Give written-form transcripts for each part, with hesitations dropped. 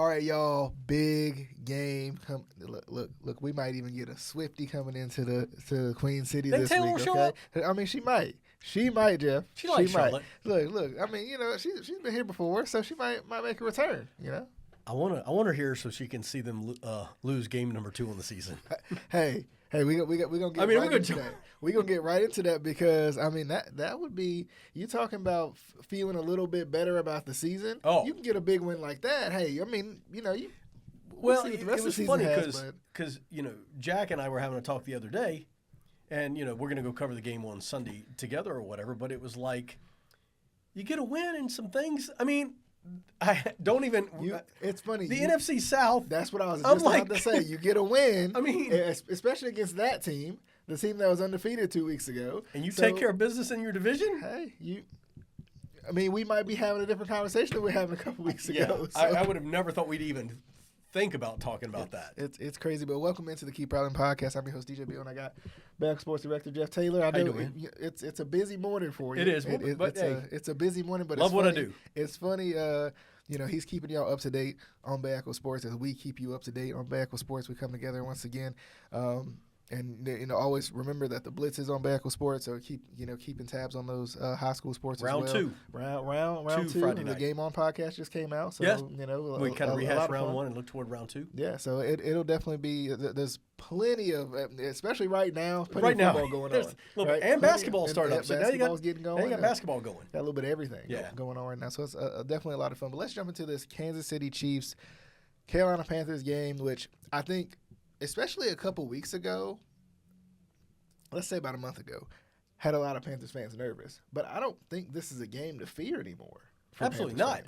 All right, y'all. Big game. Look. We might even get a Swiftie coming to Queen City this Taylor week. will show Okay. up? I mean, she might. She might, Jeff. She likes Charlotte. Look. I mean, she's been here before, so she might make a return. I want her here so she can see them lose game number 2 on the season. Hey, we gonna get right into that. We gonna get right into that because I mean that would be you talking about feeling a little bit better about the season. Oh, you can get a big win like that. Hey, I mean you. Well, see what the rest it was of the season funny because Jack and I were having a talk the other day, and we're gonna go cover the game on Sunday together or whatever. But it was like you get a win and some things. I mean. I don't even. It's funny. The NFC South. That's what I was just about to say. You get a win. I mean, especially against that team, the team that was undefeated 2 weeks ago, and you take care of business in your division. Hey, I mean, we might be having a different conversation than we were having a couple weeks ago. So. I would have never thought we'd even think about talking about that. It's crazy, but welcome into the Prowling Podcast. I'm your host, DJ Beal, and I got Bahakel Sports Director Jeff Taylor. I know it's a busy morning for you. It is, but it's a busy morning, but love it's funny. What I do. It's funny, he's keeping y'all up to date on Bahakel Sports as we keep you up to date on Bahakel Sports. We come together once again. And always remember that the Blitz is on Bahakel Sports, so keeping tabs on those high school sports round as well. Round two. Friday the night. Game On podcast just came out, so yes. We kind of rehash round 1 and look toward round 2. Yeah, so it'll definitely be. There's plenty of, especially right now, right now football going on, right? And basketball started up. So now you got getting going. Now you got basketball going. Got a little bit of everything going on right now, so it's definitely a lot of fun. But let's jump into this Kansas City Chiefs, Carolina Panthers game, which I think, especially a couple weeks ago. Let's say about a month ago, had a lot of Panthers fans nervous. But I don't think this is a game to fear anymore. Absolutely not.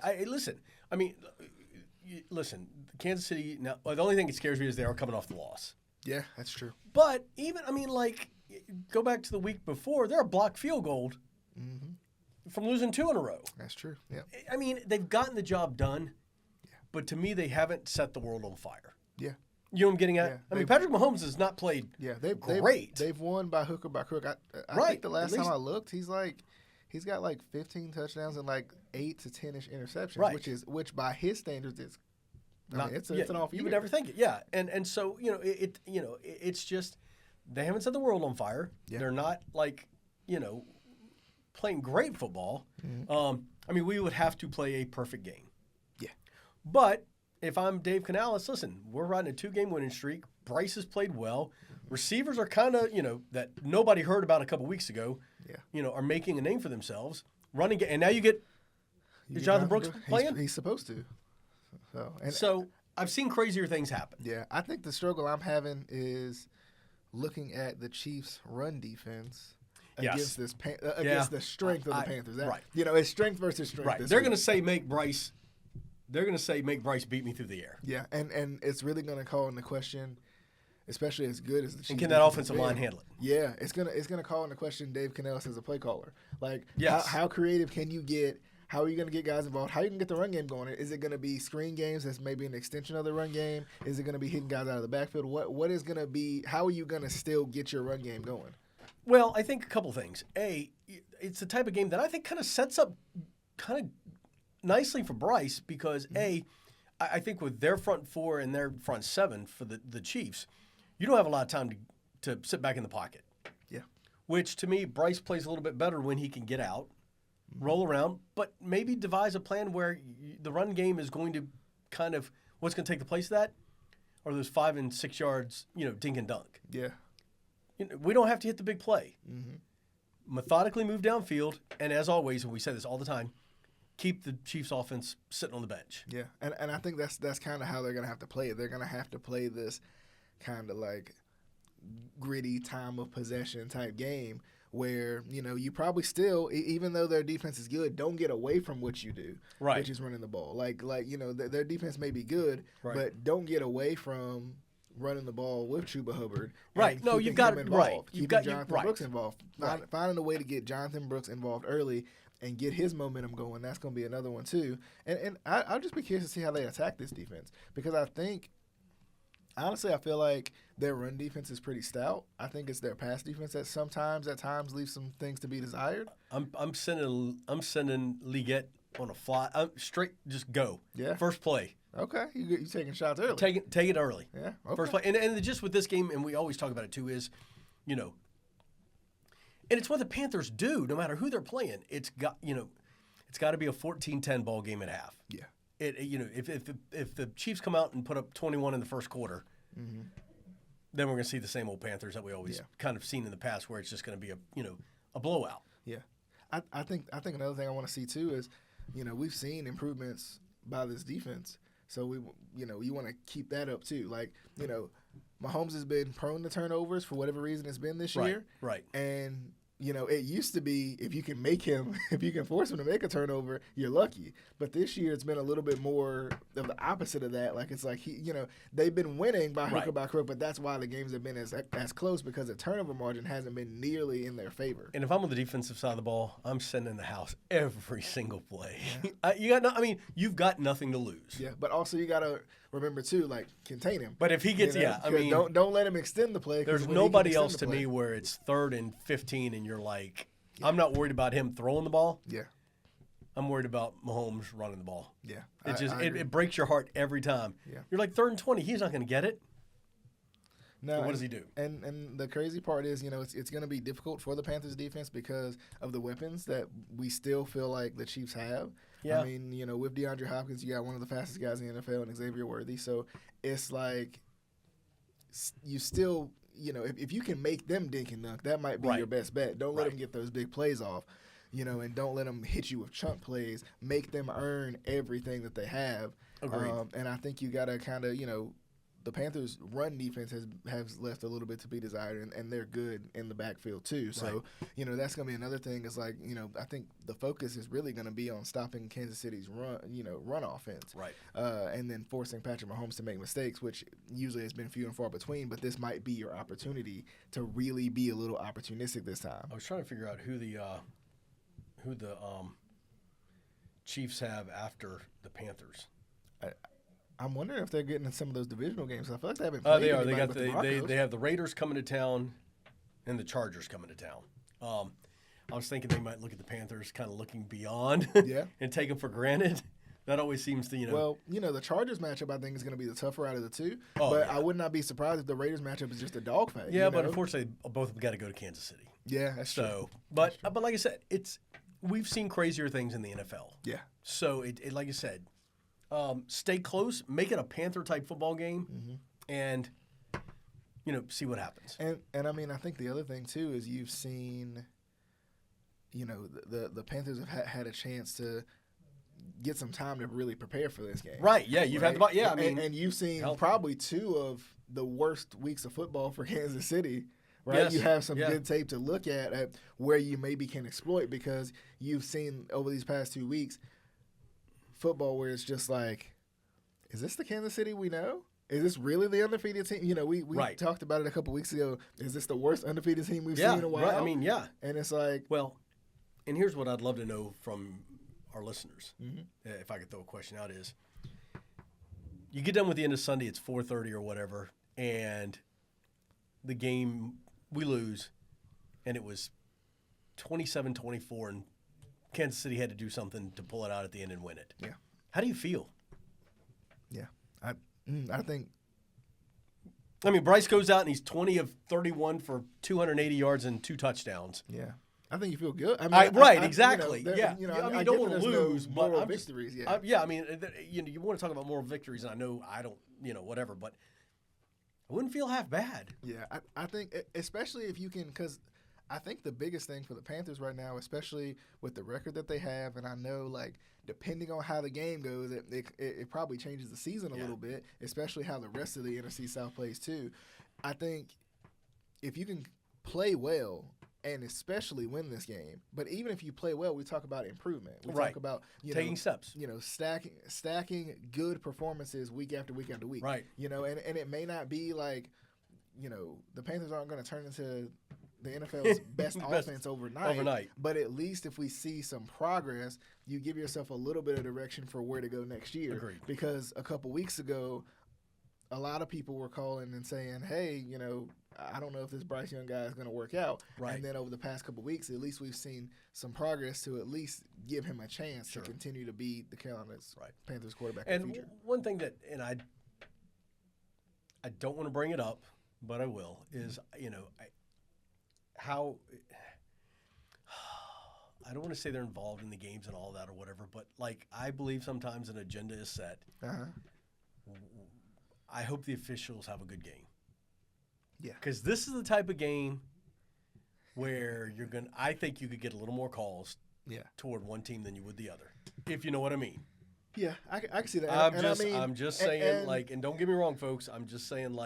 Listen, Kansas City, now, the only thing that scares me is they are coming off the loss. Yeah, that's true. But even, go back to the week before, they're a blocked field goal from losing 2 in a row. That's true, yeah. I mean, they've gotten the job done, but to me, they haven't set the world on fire. Yeah. You know what I'm getting at? Yeah, Patrick Mahomes has not played great. They've won by hook or by crook. I think the last time I looked, he's got 15 touchdowns and 8 to 10-ish interceptions, right. which by his standards is it's an off year. You would never think it, yeah. And so it's just they haven't set the world on fire. Yeah. They're not playing great football. Mm-hmm. We would have to play a perfect game. Yeah, but. If I'm Dave Canales, listen, we're riding a 2-game winning streak. Bryce has played well. Receivers are kind of, that nobody heard about a couple weeks ago, are making a name for themselves. Running, and now you get Jonathan Brooks playing? He's supposed to. So I've seen crazier things happen. Yeah, I think the struggle I'm having is looking at the Chiefs' run defense against the strength of the Panthers. It's strength versus strength. Right. They're going to say make Bryce beat me through the air. Yeah, and it's really going to call into question, especially as good as the Chiefs. And can that offensive line handle it? Yeah, it's gonna call into question Dave Canales as a play caller. Yes. How creative can you get? How are you going to get guys involved? How are you going to get the run game going? Is it going to be screen games that's maybe an extension of the run game? Is it going to be hitting guys out of the backfield? What is going to be? How are you going to still get your run game going? Well, I think a couple things. It's the type of game that I think kind of sets up kind of nicely for Bryce because, I think with their front 4 and their front 7 for the Chiefs, you don't have a lot of time to sit back in the pocket. Yeah. Which, to me, Bryce plays a little bit better when he can get out, roll around, but maybe devise a plan where the run game is going to kind of – what's going to take the place of that? Or those 5 and 6 yards, dink and dunk. Yeah. We don't have to hit the big play. Mm-hmm. Methodically move downfield, and as always, and we say this all the time, keep the Chiefs' offense sitting on the bench. Yeah, and I think that's kind of how they're going to have to play it. They're going to have to play this kind of gritty time of possession type game where, you probably still, even though their defense is good, don't get away from what you do, right? Which is running the ball. Their defense may be good, right, but don't get away from running the ball with Chuba Hubbard. Right. No, you've got Jonathan Brooks involved. Finding a way to get Jonathan Brooks involved early and get his momentum going. That's going to be another one too. And I'll just be curious to see how they attack this defense because I think, honestly, I feel like their run defense is pretty stout. I think it's their pass defense that at times leaves some things to be desired. I'm sending Liggett on a fly. Straight, just go. Yeah. First play. Okay, you taking shots early. Take it early. Yeah, okay. First play. And just with this game, and we always talk about it too, is, and it's what the Panthers do no matter who they're playing. It's got to be a 14-10 ball game at half. Yeah. If the Chiefs come out and put up 21 in the first quarter, then we're going to see the same old Panthers that we always kind of seen in the past, where it's just going to be a blowout. Yeah, I think another thing I want to see too is, we've seen improvements by this defense, so you want to keep that up too. Like, Mahomes has been prone to turnovers for whatever reason it's been this year. Right. And it used to be if you can force him to make a turnover, you're lucky. But this year it's been a little bit more of the opposite of that. Like, it's like they've been winning by hook or by crook, but that's why the games have been as close, because the turnover margin hasn't been nearly in their favor. And if I'm on the defensive side of the ball, I'm sending the house every single play. Yeah. You've got nothing to lose. Yeah, but also you gotta remember too, like, contain him. But if he gets, don't let him extend the play. There's nobody else to me where it's 3rd and 15 and you're like, I'm not worried about him throwing the ball. Yeah. I'm worried about Mahomes running the ball. Yeah. It breaks your heart every time. Yeah. You're like 3rd and 20. He's not going to get it. No. So what does he do? And the crazy part is, it's going to be difficult for the Panthers defense because of the weapons that we still feel like the Chiefs have. Yeah. I mean, with DeAndre Hopkins, you got one of the fastest guys in the NFL and Xavier Worthy. So it's like you still, if you can make them dink and dunk, that might be your best bet. Don't let them get those big plays off, and don't let them hit you with chunk plays. Make them earn everything that they have. Agreed. And I think you got to kind of, the Panthers' run defense has left a little bit to be desired, and they're good in the backfield too. So, that's going to be another thing. Is like, I think the focus is really going to be on stopping Kansas City's run offense, right? And then forcing Patrick Mahomes to make mistakes, which usually has been few and far between. But this might be your opportunity to really be a little opportunistic this time. I was trying to figure out who the Chiefs have after the Panthers. I'm wondering if they're getting in some of those divisional games. I feel like they haven't played. They are. They have the Raiders coming to town, and the Chargers coming to town. I was thinking they might look at the Panthers, kind of looking beyond, and take them for granted. That always seems to, Well, the Chargers matchup I think is going to be the tougher out of the two. I would not be surprised if the Raiders matchup is just a dogfight. Yeah, but unfortunately, both of them got to go to Kansas City. Yeah, that's true. But like I said, we've seen crazier things in the NFL. Yeah. So it like I said. Stay close, make it a Panther-type football game, and, see what happens. And I mean, I think the other thing, too, is you've seen, the Panthers have had a chance to get some time to really prepare for this game. Right, yeah, you've had and you've seen probably 2 of the worst weeks of football for Kansas City. Right, you have some good tape to look at where you maybe can exploit, because you've seen over these past 2 weeks football where it's just like, is this the Kansas City we know? Is this really the undefeated team? We talked about it a couple weeks ago. Is this the worst undefeated team we've seen in a while? Right. I mean, yeah. And it's like, well, and here's what I'd love to know from our listeners, if I could throw a question out, is you get done with the end of Sunday, it's 4:30 or whatever, and the game, we lose, and it was 27-24, and Kansas City had to do something to pull it out at the end and win it. Yeah. How do you feel? Yeah. I think. I mean, Bryce goes out and he's 20 of 31 for 280 yards and 2 touchdowns. Yeah. I think you feel good. I mean, exactly. You don't want to lose, but moral victories. I mean, you want to talk about moral victories, and I know I don't, whatever, but I wouldn't feel half bad. Yeah. I think, especially if you can, because I think the biggest thing for the Panthers right now, especially with the record that they have, and I know, like, depending on how the game goes, it probably changes the season a little bit, especially how the rest of the NFC South plays too. I think if you can play well and especially win this game, but even if you play well, we talk about improvement. We talk about taking steps. Stacking good performances week after week after week. Right. And it may not be like, the Panthers aren't going to turn into the NFL's best offense overnight. But at least if we see some progress, you give yourself a little bit of direction for where to go next year. Agreed. Because a couple weeks ago, a lot of people were calling and saying, hey, I don't know if this Bryce Young guy is going to work out. Right. And then over the past couple of weeks, at least we've seen some progress to at least give him a chance to continue to be the Carolina Panthers quarterback in the future. One thing that, and I don't want to bring it up, but I will, is, I don't want to say they're involved in the games and all that or whatever, but, like, I believe sometimes an agenda is set. I hope the officials have a good game. Yeah. Because this is the type of game where I think you could get a little more calls toward one team than you would the other, if you know what I mean. Yeah, I can see that. I'm just saying, and don't get me wrong, folks, I'm just saying,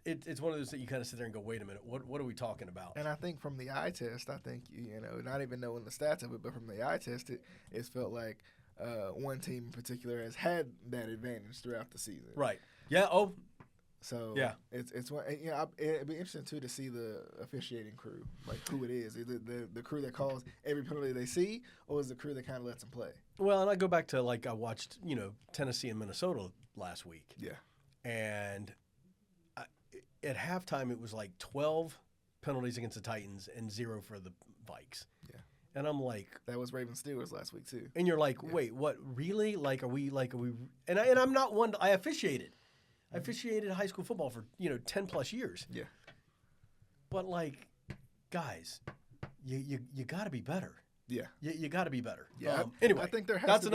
it's one of those that you kind of sit there and go, wait a minute, what are we talking about? And I think from the eye test, not even knowing the stats of it, but from the eye test, it's felt like one team in particular has had that advantage throughout the season. Right. Yeah. Oh. So it's one. It'd be interesting too to see the officiating crew, like who it is. Is it the crew that calls every penalty they see, or is the crew that kind of lets them play? Well, and I go back to I watched Tennessee and Minnesota last week. Yeah. And at halftime it was like 12 penalties against the Titans and 0 for the Vikes. Yeah. And I'm like, that was Ravens Steelers last week too. And you're like, wait, what? Really? Are we? And I'm not one. I officiated. I officiated high school football for 10 plus years. Yeah. But guys, you got to be better. Yeah. You got to be better. Yeah. Anyway, I think there has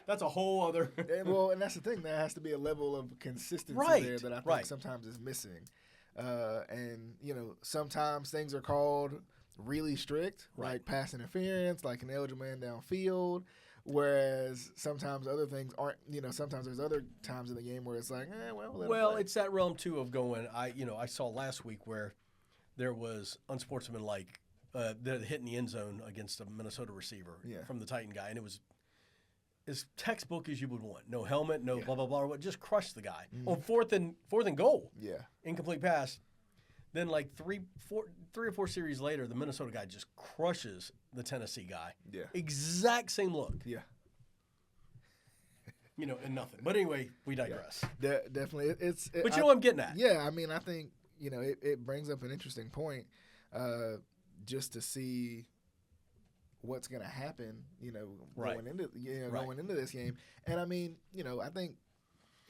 that's a whole other. And that's the thing. There has to be a level of consistency there that I think sometimes is missing. And sometimes things are called really strict, like pass interference, like an eligible man downfield. Whereas sometimes other things aren't, sometimes there's other times in the game where it's like, it's that realm too of going, I saw last week where there was unsportsmanlike, they're hitting the end zone against a Minnesota receiver from the Titan guy. And it was as textbook as you would want. No helmet, no blah, blah, blah. Just crushed the guy. On fourth and goal. Yeah. Incomplete pass. Then three or four series later, the Minnesota guy just crushes the Tennessee guy. Yeah. Exact same look. Yeah. And nothing. But anyway, we digress. Yeah. Definitely. But you know what I'm getting at. Yeah. I mean, I think, it brings up an interesting point just to see what's going to happen, going into this game. And I mean, I think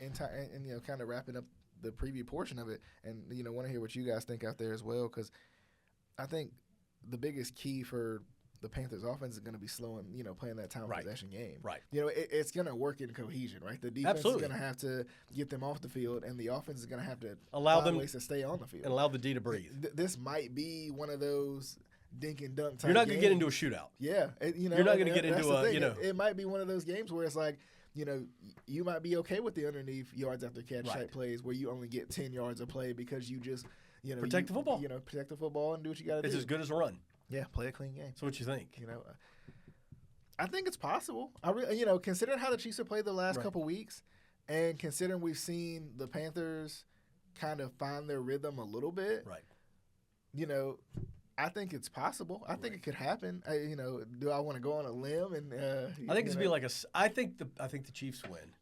and kind of wrapping up the preview portion of it, and want to hear what you guys think out there as well, because I think the biggest key for the Panthers offense is going to be slowing, playing that time possession game. Right. It's going to work in cohesion, right? The defense is going to have to get them off the field, and the offense is going to have to allow them ways to stay on the field and allow the D to breathe. This might be one of those dink and dunk type. You're not going to get into a shootout. Yeah, you're not going to get into a. It might be one of those games where it's like, you might be okay with the underneath yards after catch type plays where you only get 10 yards of play because you just protect the football. Protect the football and do what you got to do. It's as good as a run. Yeah, play a clean game. So what you think? I think it's possible. I really, considering how the Chiefs have played the last couple weeks, and considering we've seen the Panthers kind of find their rhythm a little bit, I think it's possible. I think it could happen. Do I want to go on a limb and? I think it's gonna be I think the Chiefs win,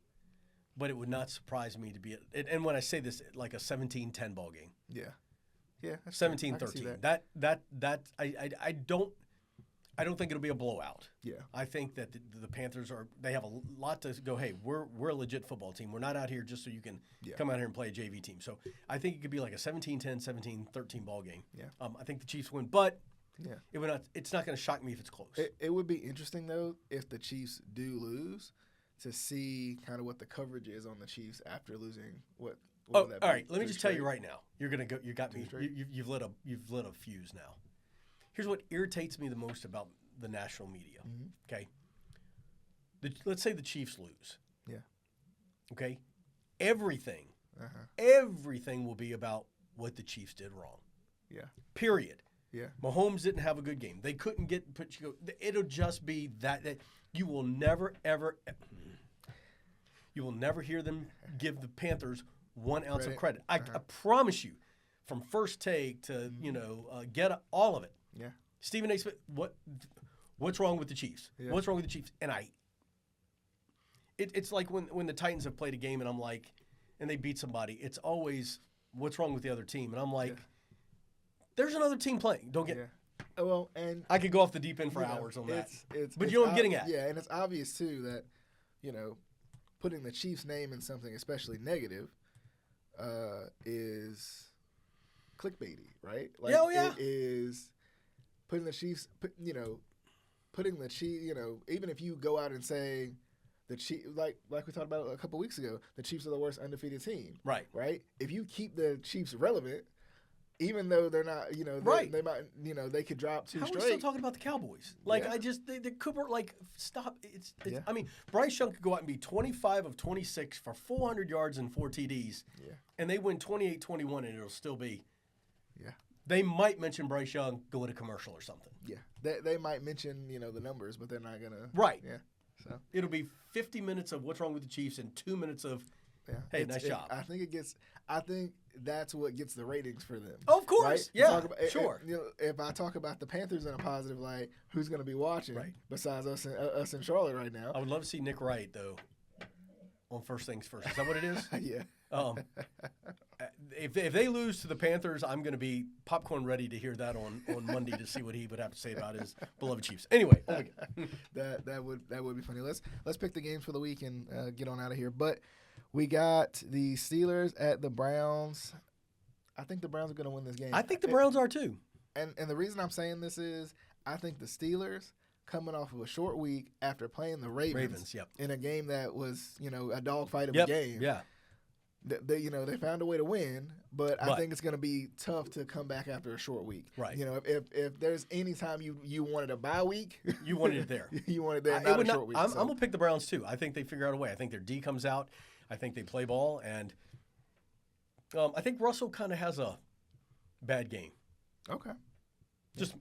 but it would not surprise me to be. And when I say this, like a 17-10 ball game. Yeah. Yeah. 17-13. I don't think it'll be a blowout. Yeah. I think that the Panthers they have a lot to go, hey, we're a legit football team. We're not out here just so you can come out here and play a JV team. So I think it could be like a 17-10, 17-13 ball game. Yeah. I think the Chiefs win, but it's not going to shock me if it's close. It would be interesting, though, if the Chiefs do lose, to see kind of what the coverage is on the Chiefs after losing. All right. Let me just tell you right now. You're going to go. You got me. You've lit a fuse now. Here's what irritates me the most about the national media. Mm-hmm. Okay. Let's say the Chiefs lose. Yeah. Okay. Everything will be about what the Chiefs did wrong. Yeah. Period. Yeah. Mahomes didn't have a good game. They couldn't it'll just be that you will never ever hear them give the Panthers 1 ounce of credit. I promise you, from first take to get all of it. Yeah. Stephen A. Smith, what's wrong with the Chiefs? Yeah. What's wrong with the Chiefs? And it's like when the Titans have played a game and I'm like, and they beat somebody, it's always, what's wrong with the other team? And I'm like, there's another team playing. Don't get. Yeah. Well, and I could go off the deep end for hours on that. But you know what I'm getting at. Yeah, and it's obvious too that, putting the Chiefs' name in something especially negative, is clickbaity, right? Like, it is putting the Chiefs. Putting the Chiefs. Even if you go out and say the Chiefs, like we talked about a couple weeks ago, the Chiefs are the worst undefeated team. Right. Right. If you keep the Chiefs relevant, even though they're not, they might, they could drop two straight. How are we still talking about the Cowboys? Like, the Cooper, stop. I mean, Bryce Young could go out and be 25 of 26 for 400 yards and 4 TDs. Yeah. And they win 28-21, and it'll still be. Yeah. They might mention Bryce Young going to commercial or something. Yeah. They might mention, the numbers, but they're not going to. Right. Yeah. So it'll be 50 minutes of what's wrong with the Chiefs and 2 minutes of, hey, nice job. I think that's what gets the ratings for them. Oh, of course. Right? Yeah, sure. If I talk about the Panthers in a positive light, who's going to be watching besides us in Charlotte right now? I would love to see Nick Wright, though, on First Things First. Is that what it is? Yeah. If they lose to the Panthers, I'm going to be popcorn ready to hear that on Monday to see what he would have to say about his beloved Chiefs. Anyway, that would be funny. Let's pick the games for the week and get on out of here. But we got the Steelers at the Browns. I think the Browns are going to win this game. I think the Browns are too. And the reason I'm saying this is I think the Steelers, coming off of a short week after playing the Ravens in a game that was, a dogfight of a game. Yeah. They found a way to win, but I think it's going to be tough to come back after a short week. Right. If there's any time you wanted a bye week, you wanted it there. You wanted there, not a short week. I'm going to pick the Browns too. I think they figure out a way. I think their D comes out. I think they play ball, and I think Russell kind of has a bad game. Okay. Just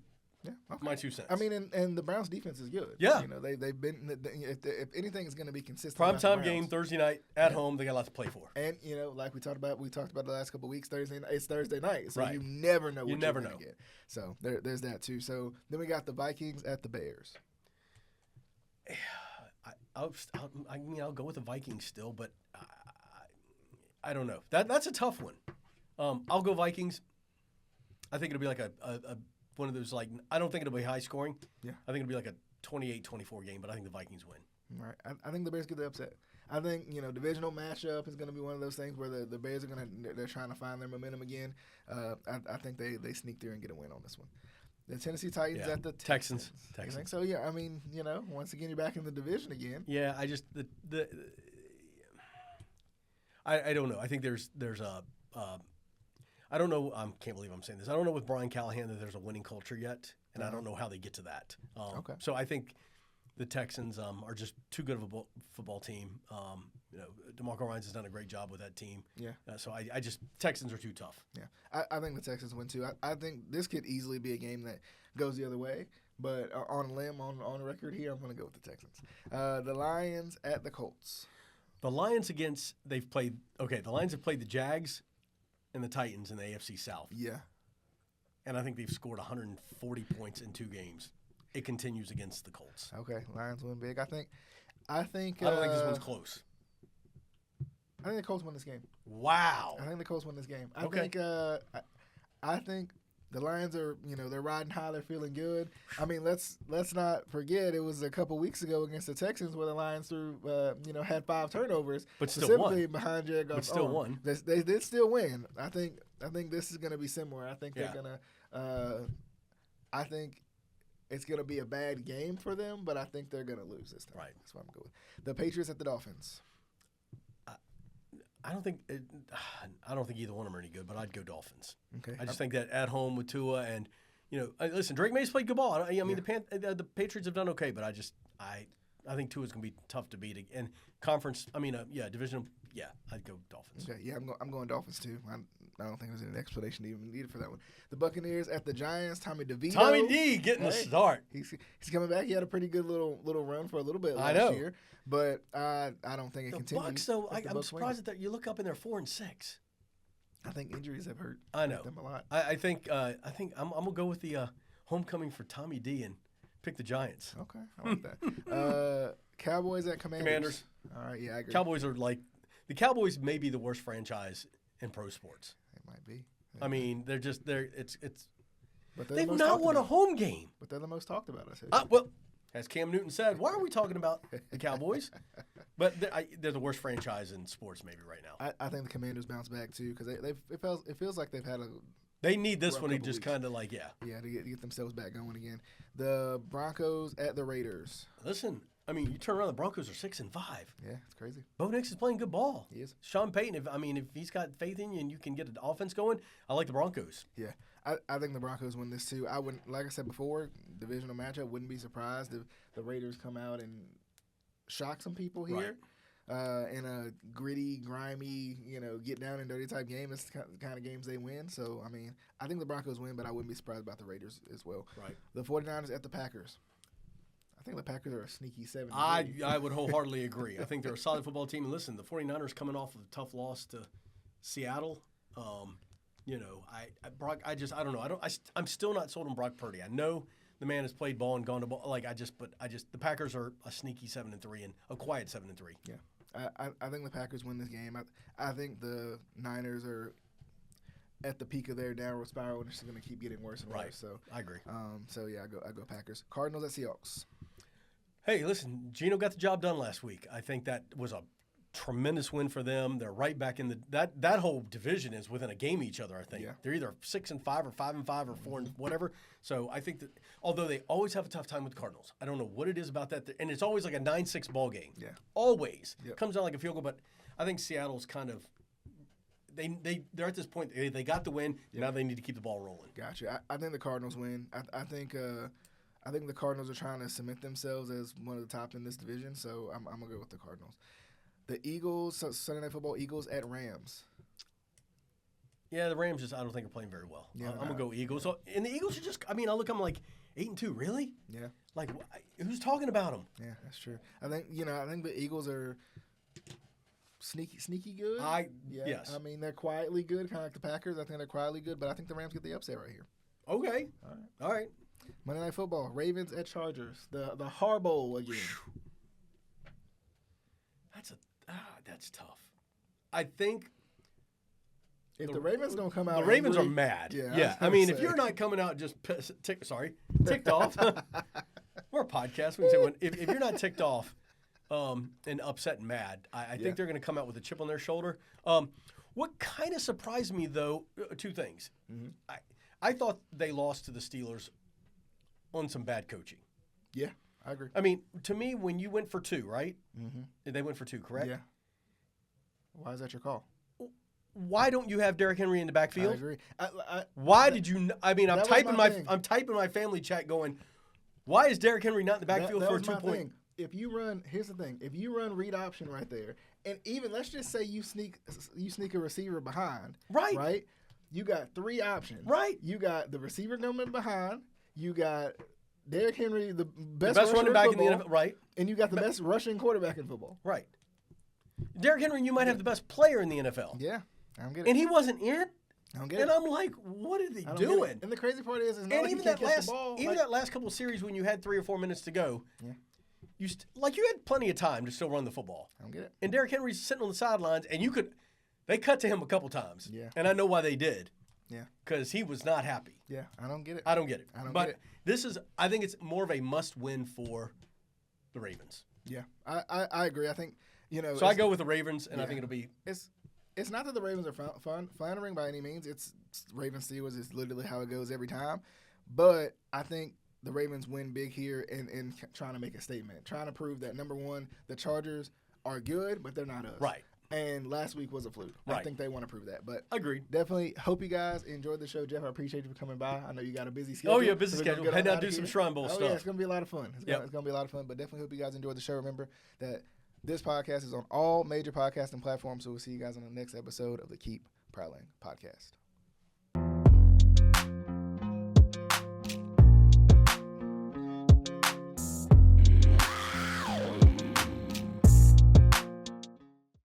my 2 cents. I mean, and the Browns' defense is good. Yeah. They've been if anything is going to be consistent. Primetime game Thursday night at home. They got a lot to play for. And like we talked about the last couple of weeks. It's Thursday night, so you never know what you're going to get. So there's that too. So then we got the Vikings at the Bears. I'll go with the Vikings still, but I don't know. That's a tough one. I'll go Vikings. I think it'll be like a one of those, I don't think it'll be high scoring. Yeah. I think it'll be like a 28-24 game, but I think the Vikings win. All right. I think the Bears get the upset. I think, divisional matchup is going to be one of those things where the Bears are they're trying to find their momentum again. I think they sneak through and get a win on this one. The Tennessee Titans at the Texans. I think so, yeah. I mean, once again, you're back in the division again. Yeah, I just I don't know. I think there's a I don't know. I can't believe I'm saying this. I don't know with Brian Callahan that there's a winning culture yet, and I don't know how they get to that. Okay. So I think the Texans are just too good of a football team. DeMarco Ryans has done a great job with that team. Yeah. So I just Texans are too tough. Yeah. I think the Texans win too. I think this could easily be a game that goes the other way. But on a limb, on record here, I'm going to go with the Texans. The Lions at the Colts. The Lions the Lions have played the Jags and the Titans in the AFC South. Yeah. And I think they've scored 140 points in 2 games. It continues against the Colts. Okay, Lions win big. I think I don't think this one's close. I think the Colts win this game. Wow. I think the Colts win this game. I think the Lions are, they're riding high. They're feeling good. I mean, let's not forget it was a couple weeks ago against the Texans where the Lions had 5 turnovers, but still specifically won. Behind Jared Goff's But still arm. won. They did still win. I think this is going to be similar. I think they're going to. I think it's going to be a bad game for them, but I think they're going to lose this time. Right. That's what I'm going with. The Patriots at the Dolphins. I don't think either one of them are any good, but I'd go Dolphins. Okay. I just think that at home with Tua and listen, Drake May's played good ball. I mean the Patriots have done okay, but I think Tua's going to be tough to beat. And conference, divisional, I'd go Dolphins. Okay, yeah, I'm going Dolphins too. I don't think there's any explanation even needed for that one. The Buccaneers at the Giants. Tommy DeVito. Tommy D getting the start. He's coming back. He had a pretty good little run for a little bit last year, but I don't think it continues. Bucks, though, I'm surprised that you look up and they're 4-6. I think injuries have hurt them a lot. I think I'm gonna go with the homecoming for Tommy D and pick the Giants. Okay, I like that. Cowboys at Commanders. All right, yeah, I agree. Cowboys are the Cowboys may be the worst franchise in pro sports. Might be. I mean, it's. But they've not won a home game. But they're the most talked about. I said. Well, as Cam Newton said, why are we talking about the Cowboys? But they're the worst franchise in sports maybe right now. I think the Commanders bounce back too because it feels like they've had a. They need this one to just kind of like to get themselves back going again. The Broncos at the Raiders. Listen, I mean, you turn around, the Broncos are 6-5. Yeah, it's crazy. Bo Nix is playing good ball. He is. Sean Payton, if he's got faith in you and you can get an offense going, I like the Broncos. Yeah, I think the Broncos win this too. I wouldn't, like I said before, divisional matchup. Wouldn't be surprised if the Raiders come out and shock some people here. Right. In a gritty, grimy, get down and dirty type game. It's the kind of games they win. So, I mean, I think the Broncos win, but I wouldn't be surprised about the Raiders as well. Right. The 49ers at the Packers. I think the Packers are a sneaky 7. I would wholeheartely agree. I think they're a solid football team. And listen, the 49ers coming off of a tough loss to Seattle. Brock. I don't know. I'm still not sold on Brock Purdy. I know the man has played ball and gone to ball. The Packers are a sneaky 7-3 and a quiet 7-3. Yeah. I think the Packers win this game. I think the Niners are at the peak of their downward spiral, and it's going to keep getting worse and worse. So I agree. I go Packers. Cardinals at Seahawks. Hey, listen, Geno got the job done last week. I think that was a tremendous win for them. They're right back in that whole division is within a game of each other. I think they're either 6-5 or 5-5 or 4 and whatever. So I think that although they always have a tough time with the Cardinals, I don't know what it is about that, and it's always like a 9-6 ball game. Yeah, always comes down like a field goal. But I think Seattle's kind of they're at this point. They got the win. Now they need to keep the ball rolling. Gotcha. I think the Cardinals win. I think the Cardinals are trying to cement themselves as one of the top in this division. So I'm gonna go with the Cardinals. The Eagles, Sunday Night Football, Eagles at Rams. Yeah, the Rams I don't think are playing very well. Yeah, I'm going to go Eagles. So, and the Eagles are I'm like 8-2, really? Yeah. Like, who's talking about them? Yeah, that's true. I think the Eagles are sneaky good. Yes. I mean, they're quietly good, kind of like the Packers. I think they're quietly good, but I think the Rams get the upset right here. Okay. All right. Monday Night Football, Ravens at Chargers. The Harbaugh again. That's tough. I think if the Ravens don't come out, the Ravens are mad. Yeah. I mean, if you're not coming out just ticked off, we're a podcast. We can say if you're not ticked off and upset and mad, I think they're going to come out with a chip on their shoulder. What kind of surprised me though, two things. Mm-hmm. I thought they lost to the Steelers on some bad coaching. Yeah. I agree. I mean, to me, when you went for 2, right? Mm-hmm. They went for 2, correct? Yeah. Why is that your call? Why don't you have Derrick Henry in the backfield? I agree. Why did you? I mean, I'm typing my family chat going, why is Derrick Henry not in the backfield for a 2-point? Here's the thing. If you run read option right there, and even let's just say you sneak a receiver behind, right? You got 3 options, right? You got the receiver coming behind. You got Derrick Henry, the best running back in the NFL, right? And you got the best rushing quarterback in football. Right. Derrick Henry, you might have the best player in the NFL. Yeah, I don't get it. And he wasn't in. I don't get it. And I'm like, what are they doing? And the crazy part is and even that last couple of series when you had 3 or 4 minutes to go, you had plenty of time to still run the football. I don't get it. And Derrick Henry's sitting on the sidelines, and they cut to him a couple times. Yeah. And I know why they did. Yeah. Because he was not happy. Yeah, I don't get it. I don't get it. I think it's more of a must-win for the Ravens. Yeah, I agree. I think, So I go with the Ravens, and I think it'll be. It's not that the Ravens are floundering by any means. It's Ravens Steelers is literally how it goes every time. But I think the Ravens win big here and trying to make a statement, trying to prove that, number one, the Chargers are good, but they're not us. Right. And last week was a fluke. Right. I think they want to prove that. But agreed. Definitely hope you guys enjoyed the show. Jeff, I appreciate you for coming by. I know you got a busy schedule. Oh, yeah, busy schedule. Head out do some Shrine Bowl stuff. Yeah, it's going to be a lot of fun. It's going to be a lot of fun. But definitely hope you guys enjoyed the show. Remember that this podcast is on all major podcasting platforms. So we'll see you guys on the next episode of the Keep Prowling Podcast.